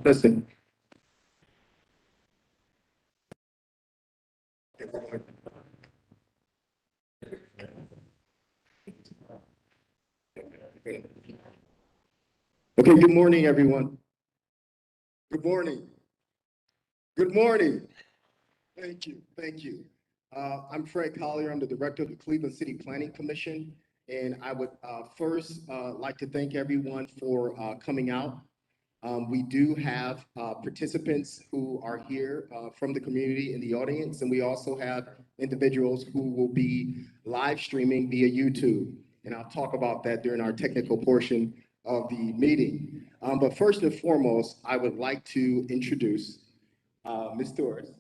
Listen. Okay, good morning, everyone. Good morning. Good morning. Thank you. Thank you. I'm Fred Collier. I'm the director of the Cleveland City Planning Commission. And I would first like to thank everyone for coming out. We do have participants who are here from the community in the audience, and we also have individuals who will be live streaming via YouTube. And I'll talk about that during our technical portion of the meeting. But first and foremost, I would like to introduce Ms. Torres,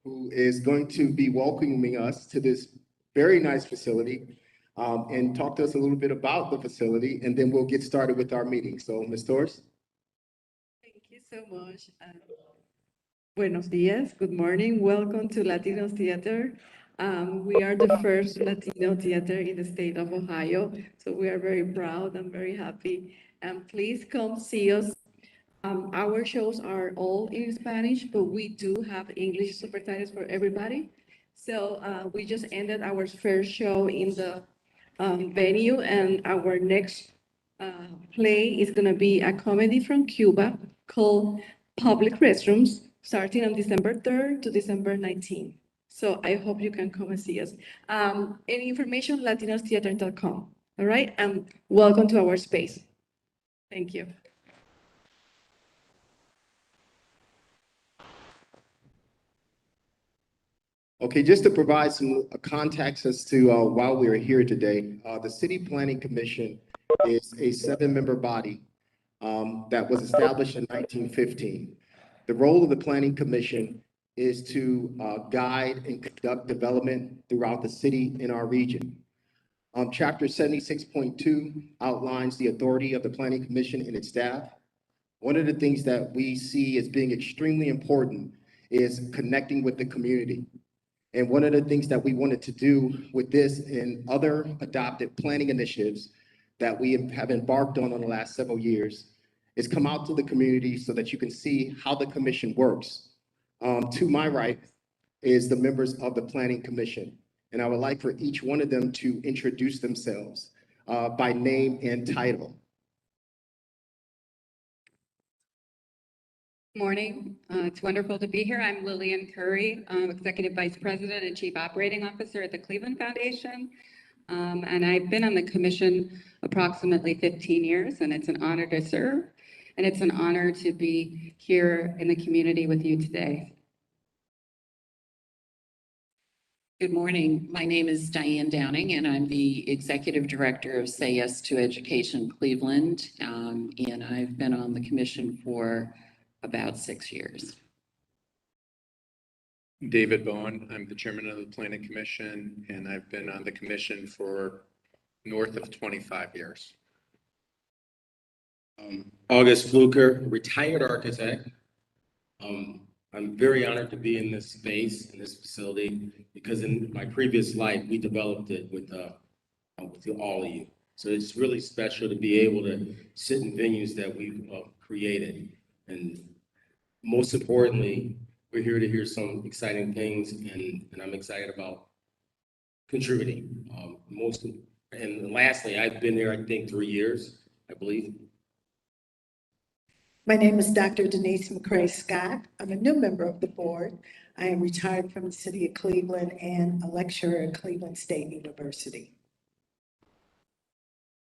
who is going to be welcoming us to this very nice facility and talk to us a little bit about the facility, and then we'll get started with our meeting. So, Ms. Torres. Thank you so much. Buenos dias, good morning. Welcome to Latinos Theater. We are the first Latino theater in the state of Ohio, so we are very proud and very happy. And please come see us. Our shows are all in Spanish, but we do have English subtitles for everybody. So we just ended our first show in the venue, and our next play is going to be a comedy from Cuba called Public Restrooms, starting on December 3rd to December 19th. So I hope you can come and see us. Any information, latinostheater.com. All right, and welcome to our space. Thank you. Okay, just to provide some context as to why we are here today, the City Planning Commission is a 7-member body that was established in 1915. The role of the Planning Commission is to guide and conduct development throughout the city in our region. Chapter 76.2 outlines the authority of the Planning Commission and its staff. One of the things that we see as being extremely important is connecting with the community. And one of the things that we wanted to do with this and other adopted planning initiatives that we have embarked on the last several years is come out to the community so that you can see how the commission works. To my right is the members of the Planning Commission. And I would like for each one of them to introduce themselves by name and title. Morning. It's wonderful to be here. I'm Lillian Curry, Executive Vice President and Chief Operating Officer at the Cleveland Foundation. And I've been on the commission approximately 15 years, and it's an honor to serve. And it's an honor to be here in the community with you today. Good morning. My name is Diane Downing, and I'm the Executive Director of Say Yes to Education Cleveland. And I've been on the commission for about 6 years. David Bowen. I'm the Chairman of the Planning Commission, and I've been on the commission for north of 25 years. August Fluker, retired architect. I'm very honored to be in this space, in this facility, because in my previous life, we developed it with all of you. So it's really special to be able to sit in venues that we've created. And most importantly, we're here to hear some exciting things, and I'm excited about contributing. And lastly, I've been there, I think, 3 years, I believe. My name is Dr. Denise McCrae Scott. I'm a new member of the board. I am retired from the city of Cleveland and a lecturer at Cleveland State University.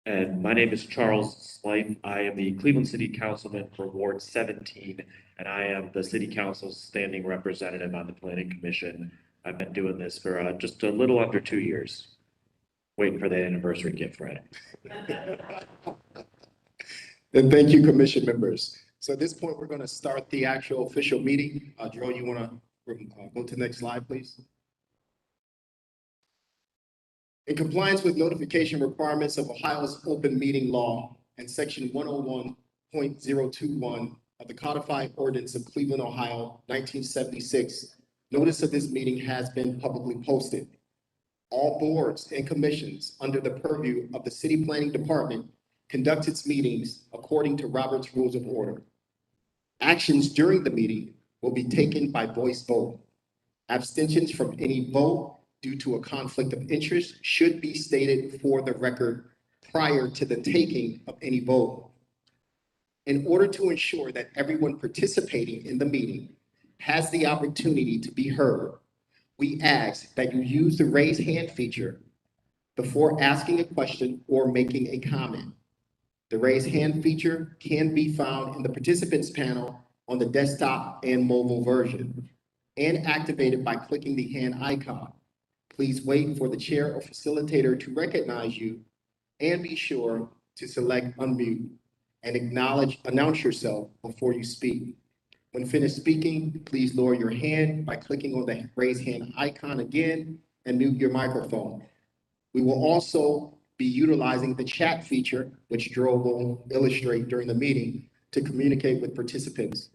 And my name is Charles Slife. I am the Cleveland City Councilman for Ward 17, and I am the City Council's standing representative on the Planning Commission. I've been doing this for just a little under 2 years. Waiting for that anniversary gift, Fred. And thank you, commission members. So at this point, we're going to start the actual official meeting. Joe, you want to go to the next slide, please? In compliance with notification requirements of Ohio's open meeting law and section 101.021 of the codified ordinance of Cleveland, Ohio, 1976, notice of this meeting has been publicly posted. All boards and commissions under the purview of the City Planning Department conduct its meetings according to Robert's Rules of Order. Actions during the meeting will be taken by voice vote. Abstentions from any vote due to a conflict of interest should be stated for the record prior to the taking of any vote. In order to ensure that everyone participating in the meeting has the opportunity to be heard, we ask that you use the raise hand feature before asking a question or making a comment. The raise hand feature can be found in the participants panel on the desktop and mobile version and activated by clicking the hand icon. Please wait for the chair or facilitator to recognize you and be sure to select unmute and announce yourself before you speak. When finished speaking, please lower your hand by clicking on the raise hand icon again and mute your microphone. We will also be utilizing the chat feature, which Drew will illustrate during the meeting, to communicate with participants.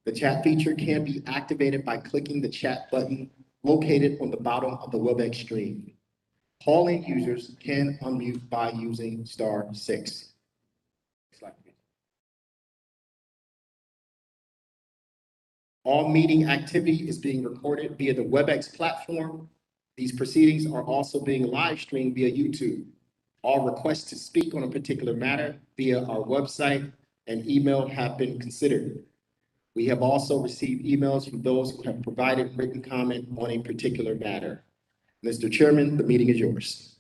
The chat feature can be activated by clicking the chat button located on the bottom of the WebEx screen. Call-in users can unmute by using *6. All meeting activity is being recorded via the WebEx platform. These proceedings are also being live streamed via YouTube. All requests to speak on a particular matter via our website and email have been considered. We have also received emails from those who have provided written comment on a particular matter. Mr. Chairman, the meeting is yours.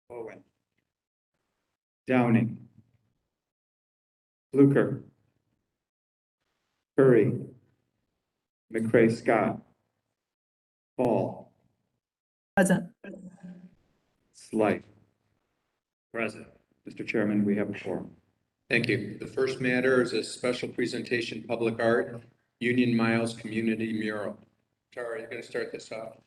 Owen. Downing. Fluker. Curry. McCray Scott. Paul. Present. Slight. Present. Mr. Chairman, we have a quorum. Thank you. The first matter is a special presentation, public art, Union Miles Community Mural. Tara, you're going to start this off.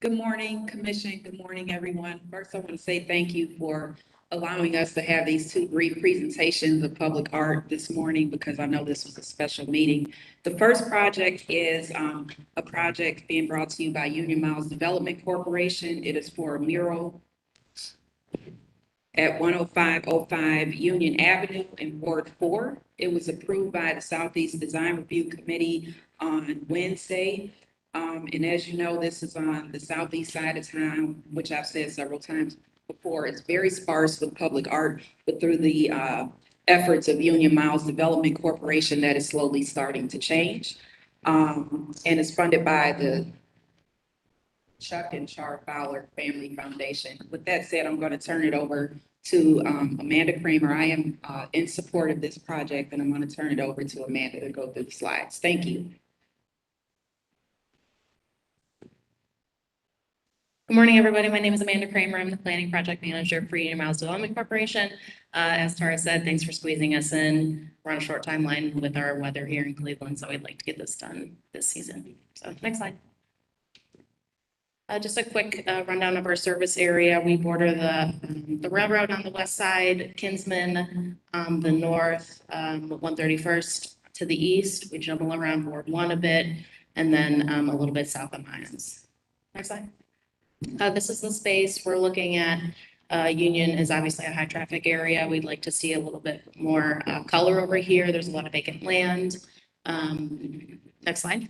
Good morning, Commission. Good morning, everyone. First, I want to say thank you for allowing us to have these two brief presentations of public art this morning, because I know this was a special meeting. The first project is a project being brought to you by Union Miles Development Corporation. It is for a mural at 10505 Union Avenue in Ward 4. It was approved by the Southeast Design Review Committee on Wednesday. And as you know, this is on the southeast side of town, which I've said several times before. It's very sparse with public art, but through the efforts of Union Miles Development Corporation, that is slowly starting to change. And it's funded by the Chuck and Char Fowler Family Foundation. With that said, I'm going to turn it over to Amanda Kramer. I am in support of this project, and I'm going to turn it over to Amanda to go through the slides. Thank you. Good morning, everybody. My name is Amanda Kramer. I'm the Planning Project Manager for Union Miles Development Corporation. As Tara said, thanks for squeezing us in. We're on a short timeline with our weather here in Cleveland, so I'd like to get this done this season. So next slide. Just a quick rundown of our service area. We border the railroad on the west side, Kinsman on the north, 131st to the east. We jumble around Ward 1 a bit, and then a little bit south of Mines. Next slide. This is the space we're looking at. Union is obviously a high traffic area. We'd like to see a little bit more color over here. There's a lot of vacant land. Next slide.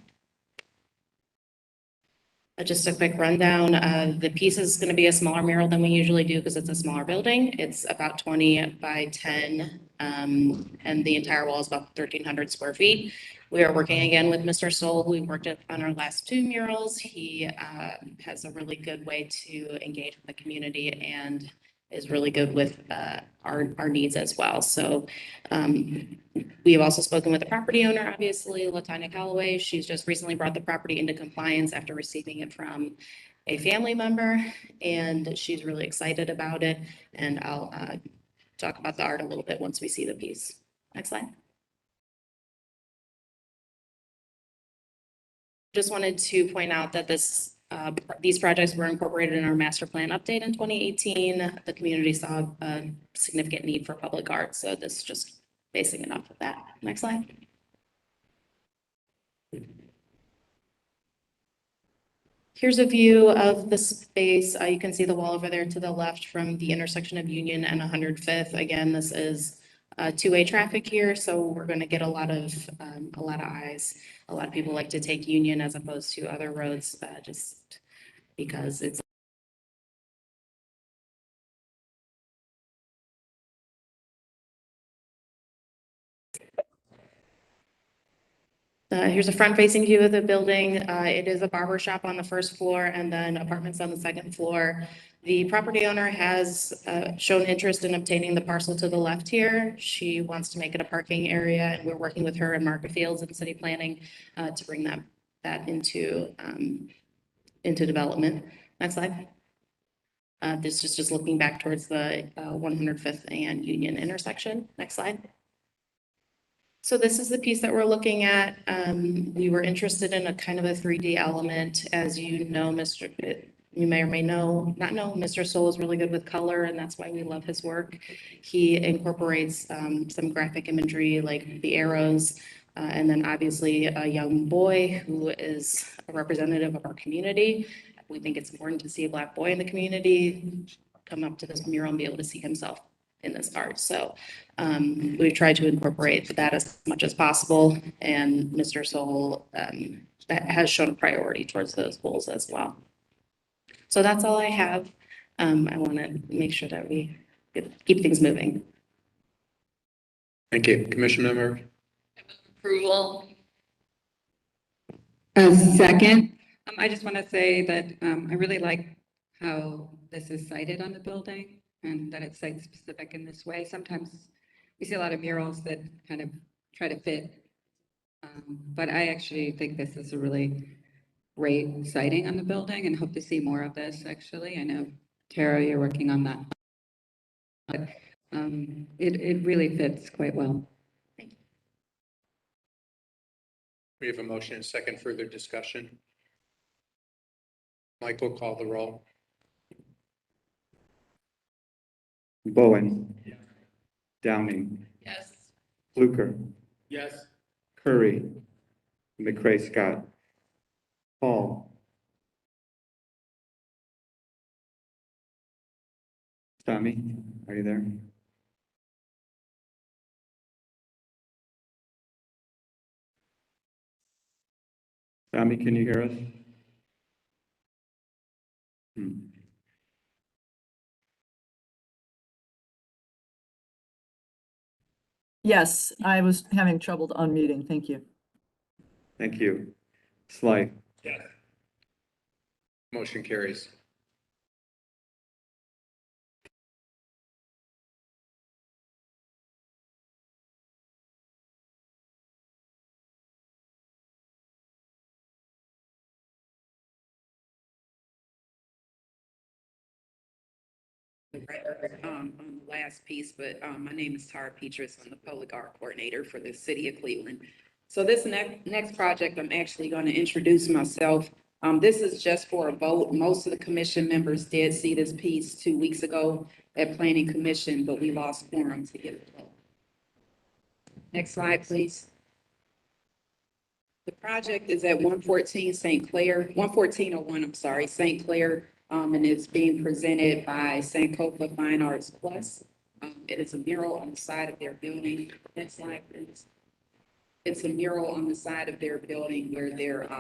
Just a quick rundown. The piece is going to be a smaller mural than we usually do because it's a smaller building. It's about 20 by 10, and the entire wall is about 1,300 square feet. We are working again with Mr. Stoll, who we worked with on our last two murals. He has a really good way to engage with the community and is really good with our needs as well. So we have also spoken with the property owner, obviously, Latanya Calloway. She's just recently brought the property into compliance after receiving it from a family member, and she's really excited about it. And I'll talk about the art a little bit once we see the piece. Next slide. Just wanted to point out that these projects were incorporated in our master plan update in 2018. The community saw a significant need for public art, so this is just basing it off of that. Next slide. Here's a view of the space. You can see the wall over there to the left from the intersection of Union and 105th. Again, this is two-way traffic here, so we're going to get a lot of eyes. A lot of people like to take Union as opposed to other roads, just because it's here's a front-facing view of the building. It is a barber shop on the first floor and then apartments on the second floor. The property owner has shown interest in obtaining the parcel to the left here. She wants to make it a parking area, and we're working with her and Market Fields and city planning to bring that into development. Next slide. This is just looking back towards the 105th and Union intersection. Next slide. So this is the piece that we're looking at. We were interested in a kind of a 3D element. As you know, you may or may not know, Mr. Soul is really good with color, and that's why we love his work. He incorporates some graphic imagery like the arrows, and then obviously a young boy who is a representative of our community. We think it's important to see a Black boy in the community come up to this mural and be able to see himself in this art. So we've tried to incorporate that as much as possible, and Mr. Soul that has shown a priority towards those goals as well. So that's all I have. I want to make sure that we keep things moving. Thank you. Commission member? Approval. A second. I just want to say that I really like how this is cited on the building and that it's site specific in this way. Sometimes we see a lot of murals that kind of try to fit, but I actually think this is a really great sighting on the building and hope to see more of this, actually. I know, Tara, you're working on that. But it really fits quite well. We have a motion and second. Further discussion? Mike will call the roll. Bowen. Downing. Yes. Fluker. Yes. Curry. McCray Scott. Paul. Tommy, are you there? Tommy, can you hear us? Yes, I was having trouble unmuting. Thank you. Thank you. Sly. Yes. Motion carries. On the last piece, but my name is Tara Petrus. I'm the public art coordinator for the city of Cleveland. So this next project, I'm actually going to introduce myself. This is just for a vote. Most of the commission members did see this piece 2 weeks ago at Planning Commission, but we lost quorum to get it. Next slide, please. The project is at 114 St. Clair, 11401, I'm sorry, St. Clair. And it's being presented by Sankofa Fine Arts Plus. It is a mural on the side of their building. Next slide, please. It's a mural on the side of their building where their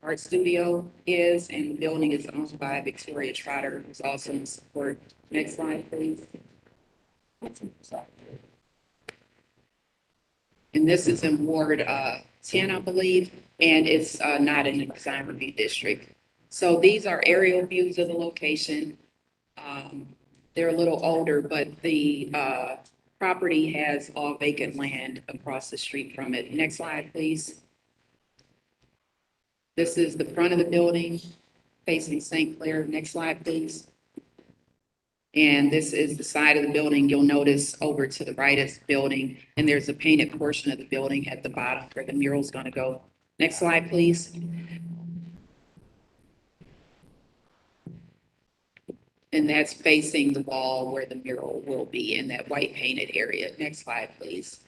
art studio is, and the building is owned by Victoria Trotter, who's also in support. Next slide, please. And this is in Ward 10, I believe, and it's not in the design review district. So these are aerial views of the location. They're a little older, but the property has all vacant land across the street from it. Next slide, please. This is the front of the building facing St. Clair. Next slide, please. And this is the side of the building. You'll notice over to the right is the building, and there's a painted portion of the building at the bottom where the mural's gonna go. Next slide, please. And that's facing the wall where the mural will be in that white painted area. Next slide, please.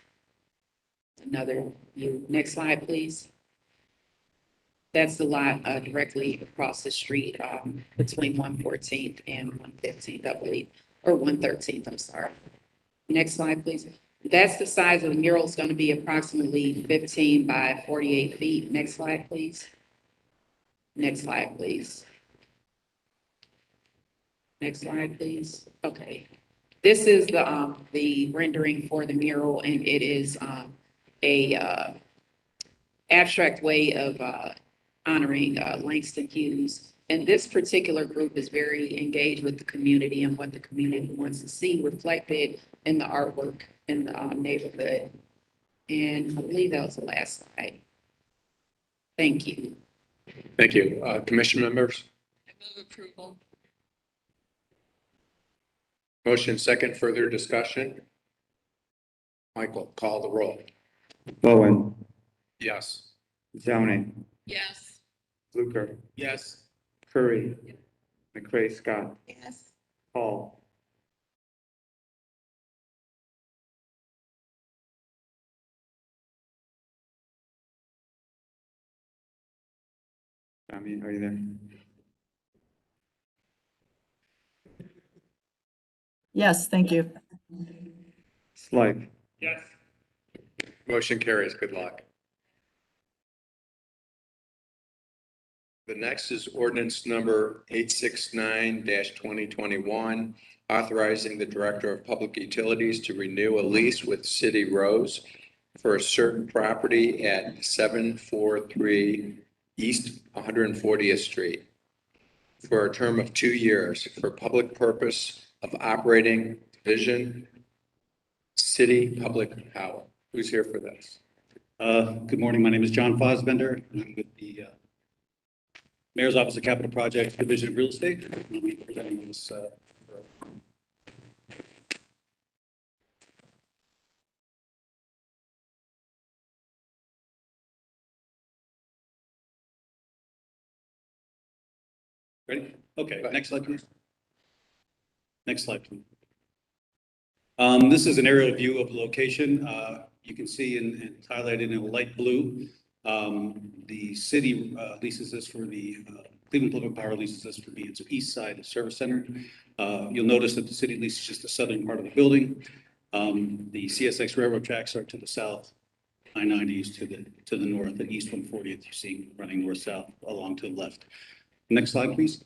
Another view. Next slide, please. That's the lot directly across the street between 114th and 115th, I believe, or 113th, I'm sorry. Next slide, please. That's the size of the mural. It's going to be approximately 15 by 48 feet. Next slide, please. Next slide, please. Next slide, please. Okay. This is the rendering for the mural, and it is a abstract way of honoring Langston Hughes. And this particular group is very engaged with the community and what the community wants to see reflected in the artwork in the neighborhood. And I believe that was the last slide. Thank you. Thank you. Commission members? I move approval. Motion second, further discussion? Michael, call the roll. Bowen, Yes. Downing, Yes. Fluker, Yes. Curry, McCray Scott, Yes. Paul. Tommy, are you there? Yes, thank you. Slife, Yes. Motion carries. Good luck. The next is ordinance number 869-2021, authorizing the Director of Public Utilities to renew a lease with City Rose for a certain property at 743 East 140th Street for a term of 2 years for public purpose of operating division city public power. Who's here for this? Good morning. My name is John Fosbender, and I'm with the Mayor's Office of Capital Projects Division of Real Estate. I'll be presenting this. Ready? Okay, next slide, please. Next slide, please. This is an aerial view of the location. You can see in highlighted in light blue. The city leases this for the Cleveland Public Power leases this for the Eastside Service Center. You'll notice that the city leases just the southern part of the building. The CSX railroad tracks are to the south, I-90 is to the north, and East 140th you see running north-south along to the left. Next slide, please.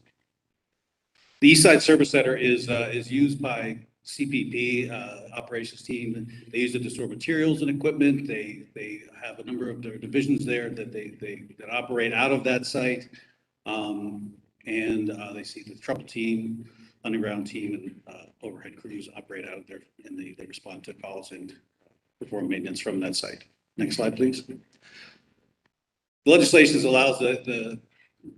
The Eastside Service Center is used by CPP operations team. They use it to store materials and equipment. They have a number of their divisions there that operate out of that site. They see the trouble team, underground team, and overhead crews operate out of there, and they respond to calls and perform maintenance from that site. Next slide, please. The legislation allows the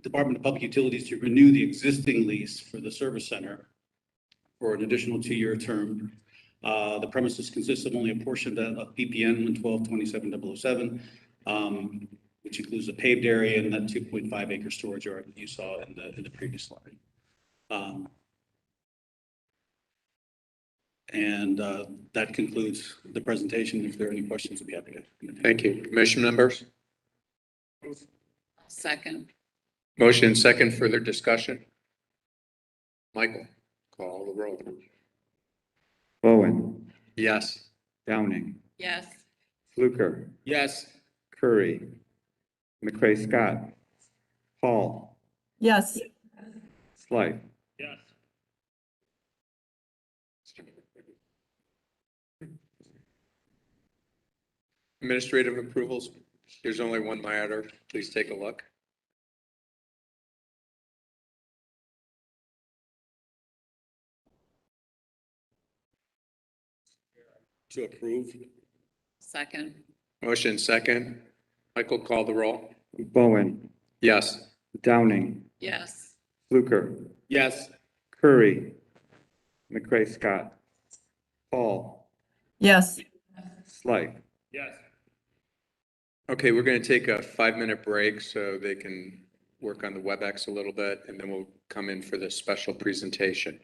Department of Public Utilities to renew the existing lease for the service center for an additional 2-year term. The premises consists of only a portion of BPN 112-27-007, which includes a paved area and that 2.5 acre storage yard that you saw in the previous slide. That concludes the presentation. If there are any questions, I'd be happy to. Thank you. Commission members? Second. Motion second, further discussion? Michael, call the roll. Bowen, Yes. Downing, Yes. Fluker, Yes. Curry, McCray Scott, Paul, Yes, Slife. Yes. Administrative approvals. There's only one matter. Please take a look. to approve. Second. Motion second. Michael, call the roll. Bowen, Yes. Downing, Yes. Fluker, Yes. Curry, McCray Scott, Paul, Yes, Slight. Yes. Okay, we're going to take a 5-minute break so they can work on the WebEx a little bit, and then we'll come in for the special presentation.